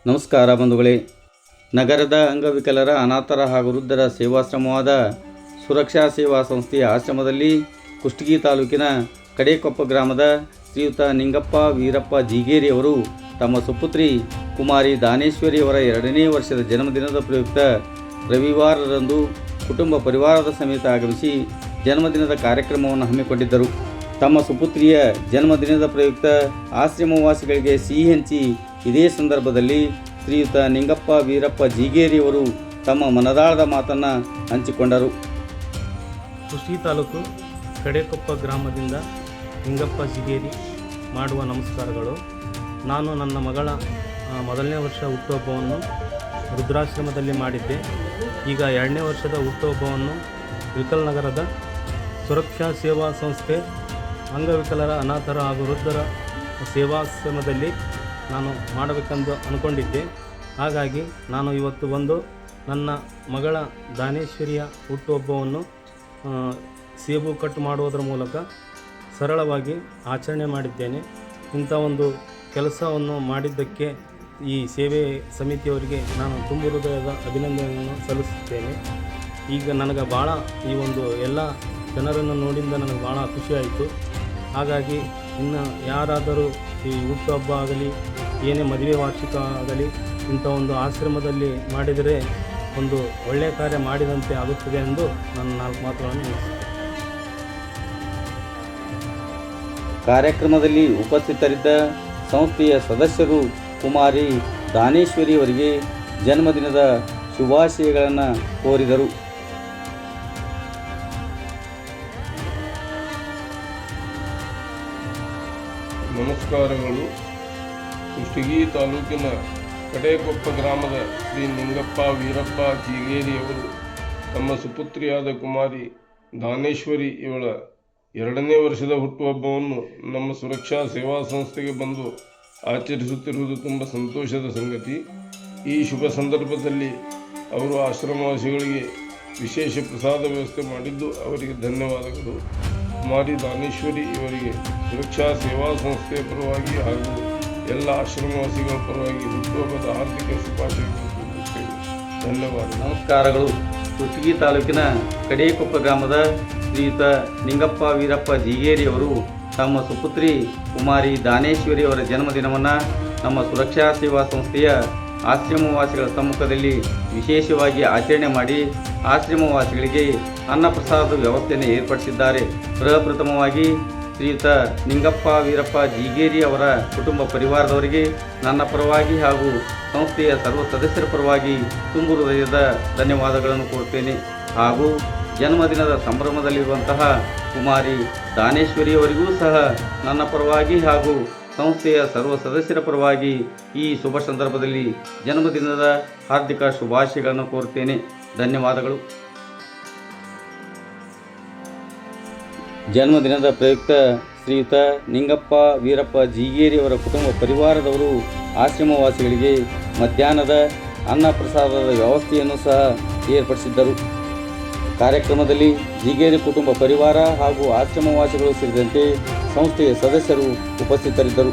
ನಮಸ್ಕಾರ ಬಂಧುಗಳೇ. ನಗರದ ಅಂಗವಿಕಲರ, ಅನಾಥರ ಹಾಗೂ ವೃದ್ಧರ ಸೇವಾಶ್ರಮವಾದ ಸುರಕ್ಷಾ ಸೇವಾ ಸಂಸ್ಥೆಯ ಆಶ್ರಮದಲ್ಲಿ ಕುಷ್ಟಗಿ ತಾಲೂಕಿನ ಕಡೇಕೊಪ್ಪ ಗ್ರಾಮದ ಶ್ರೀಯುತ ನಿಂಗಪ್ಪ ವೀರಪ್ಪ ಜೀಗೇರಿಯವರು ತಮ್ಮ ಸುಪುತ್ರಿ ಕುಮಾರಿ ದಾನೇಶ್ವರಿಯವರ 2ನೇ ವರ್ಷದ ಜನ್ಮದಿನದ ಪ್ರಯುಕ್ತ ರವಿವಾರದಂದು ಕುಟುಂಬ ಪರಿವಾರದ ಸಮೇತ ಆಗಮಿಸಿ ಜನ್ಮದಿನದ ಕಾರ್ಯಕ್ರಮವನ್ನು ಹಮ್ಮಿಕೊಂಡಿದ್ದರು. ತಮ್ಮ ಸುಪುತ್ರಿಯ ಜನ್ಮದಿನದ ಪ್ರಯುಕ್ತ ಆಶ್ರಮವಾಸಿಗಳಿಗೆ ಸಿಹಿ ಹಂಚಿ ಇದೇ ಸಂದರ್ಭದಲ್ಲಿ ಶ್ರೀಯುತ ನಿಂಗಪ್ಪ ವೀರಪ್ಪ ಜೀಗೇರಿಯವರು ತಮ್ಮ ಮನದಾಳದ ಮಾತನ್ನು ಹಂಚಿಕೊಂಡರು. ಕುಷ್ಟಗಿ ತಾಲೂಕು ಕಡೇಕೊಪ್ಪ ಗ್ರಾಮದಿಂದ ನಿಂಗಪ್ಪ ಜೀಗೇರಿ ಮಾಡುವ ನಮಸ್ಕಾರಗಳು. ನಾನು ನನ್ನ ಮಗಳ 1ನೇ ವರ್ಷ ಹುಟ್ಟುಹಬ್ಬವನ್ನು ರುದ್ರಾಶ್ರಮದಲ್ಲಿ ಮಾಡಿದ್ದೆ. ಈಗ 2ನೇ ವರ್ಷದ ಹುಟ್ಟುಹಬ್ಬವನ್ನು ವಿಕಲನಗರದ ಸುರಕ್ಷಾ ಸೇವಾ ಸಂಸ್ಥೆ ಅಂಗವಿಕಲರ, ಅನಾಥರ ಹಾಗೂ ವೃದ್ಧರ ಸೇವಾಶ್ರಮದಲ್ಲಿ ನಾನು ಮಾಡಬೇಕೆಂದು ಅಂದ್ಕೊಂಡಿದ್ದೆ. ಹಾಗಾಗಿ ನಾನು ಇವತ್ತು ಬಂದು ನನ್ನ ಮಗಳ ದಾನೇಶ್ವರಿಯ ಹುಟ್ಟುಹಬ್ಬವನ್ನು ಸೇಬು ಕಟ್ ಮಾಡುವುದರ ಮೂಲಕ ಸರಳವಾಗಿ ಆಚರಣೆ ಮಾಡಿದ್ದೇನೆ. ಇಂಥ ಒಂದು ಕೆಲಸವನ್ನು ಮಾಡಿದ್ದಕ್ಕೆ ಈ ಸೇವೆ ಸಮಿತಿಯವರಿಗೆ ನಾನು ತುಂಬ ಹೃದಯದ ಅಭಿನಂದನೆಯನ್ನು ಸಲ್ಲಿಸುತ್ತೇನೆ. ಈಗ ನನಗೆ ಭಾಳ ಈ ಒಂದು ಎಲ್ಲ ಜನರನ್ನು ನೋಡಿಂದ ನನಗೆ ಭಾಳ ಖುಷಿಯಾಯಿತು. ಹಾಗಾಗಿ ಇನ್ನು ಯಾರಾದರೂ ಈ ಹುಟ್ಟುಹಬ್ಬ ಆಗಲಿ, ಏನೇ ಮದುವೆ ವಾರ್ಷಿಕ ಆಗಲಿ, ಇಂಥ ಒಂದು ಆಶ್ರಮದಲ್ಲಿ ಮಾಡಿದರೆ ಒಂದು ಒಳ್ಳೆಯ ಕಾರ್ಯ ಮಾಡಿದಂತೆ ಆಗುತ್ತದೆ ಎಂದು ನನ್ನ 4 ಮಾತುಗಳನ್ನು ಮುಗಿಸುತ್ತೇನೆ. ಕಾರ್ಯಕ್ರಮದಲ್ಲಿ ಉಪಸ್ಥಿತರಿದ್ದ ಸಂಸ್ಥೆಯ ಸದಸ್ಯರು ಕುಮಾರಿ ದಾನೇಶ್ವರಿಯವರಿಗೆ ಜನ್ಮದಿನದ ಶುಭಾಶಯಗಳನ್ನು ಕೋರಿದರು. ನಮಸ್ಕಾರಗಳು. ಕುಷ್ಟಗಿ ತಾಲೂಕಿನ ಕಡೇಕೊಪ್ಪ ಗ್ರಾಮದ ಶ್ರೀ ನಿಂಗಪ್ಪ ವೀರಪ್ಪ ಜೀಗೇರಿಯವರು ತಮ್ಮ ಸುಪುತ್ರಿಯಾದ ಕುಮಾರಿ ದಾನೇಶ್ವರಿ ಇವಳ 2ನೇ ವರ್ಷದ ಹುಟ್ಟುಹಬ್ಬವನ್ನು ನಮ್ಮ ಸುರಕ್ಷಾ ಸೇವಾ ಸಂಸ್ಥೆಗೆ ಬಂದು ಆಚರಿಸುತ್ತಿರುವುದು ತುಂಬ ಸಂತೋಷದ ಸಂಗತಿ. ಈ ಶುಭ ಸಂದರ್ಭದಲ್ಲಿ ಅವರು ಆಶ್ರಮವಾಸಿಗಳಿಗೆ ವಿಶೇಷ ಪ್ರಸಾದ ವ್ಯವಸ್ಥೆ ಮಾಡಿದ್ದು ಅವರಿಗೆ ಧನ್ಯವಾದಗಳು. ಕುಮಾರಿ ದಾನೇಶ್ವರಿ ಇವರಿಗೆ ಸುರಕ್ಷಾ ಸೇವಾ ಸಂಸ್ಥೆಯ ಪರವಾಗಿ ಹಾಗೂ ಎಲ್ಲ ಆಶ್ರಮವಾಸಿಗಳ ಪರವಾಗಿ ಹುಟ್ಟುಹಬ್ಬದ ಆರ್ಥಿಕ ಶುಭಾಶಯಗಳು ಕೋರುತ್ತೇವೆ. ಧನ್ಯವಾದ. ನಮಸ್ಕಾರಗಳು. ಕುಷ್ಟಗಿ ತಾಲೂಕಿನ ಕಡೇಕೊಪ್ಪ ಗ್ರಾಮದ ಶ್ರೀಯುತ ನಿಂಗಪ್ಪ ವೀರಪ್ಪ ಜೀಗೇರಿಯವರು ತಮ್ಮ ಸುಪುತ್ರಿ ಕುಮಾರಿ ದಾನೇಶ್ವರಿಯವರ ಜನ್ಮದಿನವನ್ನು ನಮ್ಮ ಸುರಕ್ಷಾ ಸೇವಾ ಸಂಸ್ಥೆಯ ಆಶ್ರಮವಾಸಿಗಳ ಸಮ್ಮುಖದಲ್ಲಿ ವಿಶೇಷವಾಗಿ ಆಚರಣೆ ಮಾಡಿ ಆಶ್ರಮವಾಸಿಗಳಿಗೆ ಅನ್ನಪ್ರಸಾದದ ವ್ಯವಸ್ಥೆಯನ್ನು ಏರ್ಪಡಿಸಿದ್ದಾರೆ. ಪ್ರಪ್ರಥಮವಾಗಿ ಶ್ರೀಯುತ ನಿಂಗಪ್ಪ ವೀರಪ್ಪ ಜೀಗೇರಿ ಅವರ ಕುಟುಂಬ ಪರಿವಾರದವರಿಗೆ ನನ್ನ ಪರವಾಗಿ ಹಾಗೂ ಸಂಸ್ಥೆಯ ಸರ್ವ ಸದಸ್ಯರ ಪರವಾಗಿ ತುಂಬ ಹೃದಯದ ಧನ್ಯವಾದಗಳನ್ನು ಕೋರುತ್ತೇನೆ. ಹಾಗೂ ಜನ್ಮದಿನದ ಸಂಭ್ರಮದಲ್ಲಿರುವಂತಹ ಕುಮಾರಿ ದಾನೇಶ್ವರಿಯವರಿಗೂ ಸಹ ನನ್ನ ಪರವಾಗಿ ಹಾಗೂ ಸಂಸ್ಥೆಯ ಸರ್ವ ಸದಸ್ಯರ ಪರವಾಗಿ ಈ ಶುಭ ಸಂದರ್ಭದಲ್ಲಿ ಜನ್ಮದಿನದ ಹಾರ್ದಿಕ ಶುಭಾಶಯಗಳನ್ನು ಕೋರುತ್ತೇನೆ. ಧನ್ಯವಾದಗಳು. ಜನ್ಮದಿನದ ಪ್ರಯುಕ್ತ ಶ್ರೀಯುತ ನಿಂಗಪ್ಪ ವೀರಪ್ಪ ಜೀಗೇರಿಯವರ ಕುಟುಂಬ ಪರಿವಾರದವರು ಆಶ್ರಮವಾಸಿಗಳಿಗೆ ಮಧ್ಯಾಹ್ನದ ಅನ್ನ ಪ್ರಸಾದದ ವ್ಯವಸ್ಥೆಯನ್ನು ಸಹ ಏರ್ಪಡಿಸಿದ್ದರು. ಕಾರ್ಯಕ್ರಮದಲ್ಲಿ ಜೀಗೇರಿ ಕುಟುಂಬ ಪರಿವಾರ ಹಾಗೂ ಆಶ್ರಮವಾಸಿಗಳು ಸೇರಿದಂತೆ ಸಂಸ್ಥೆಯ ಸದಸ್ಯರು ಉಪಸ್ಥಿತರಿದ್ದರು.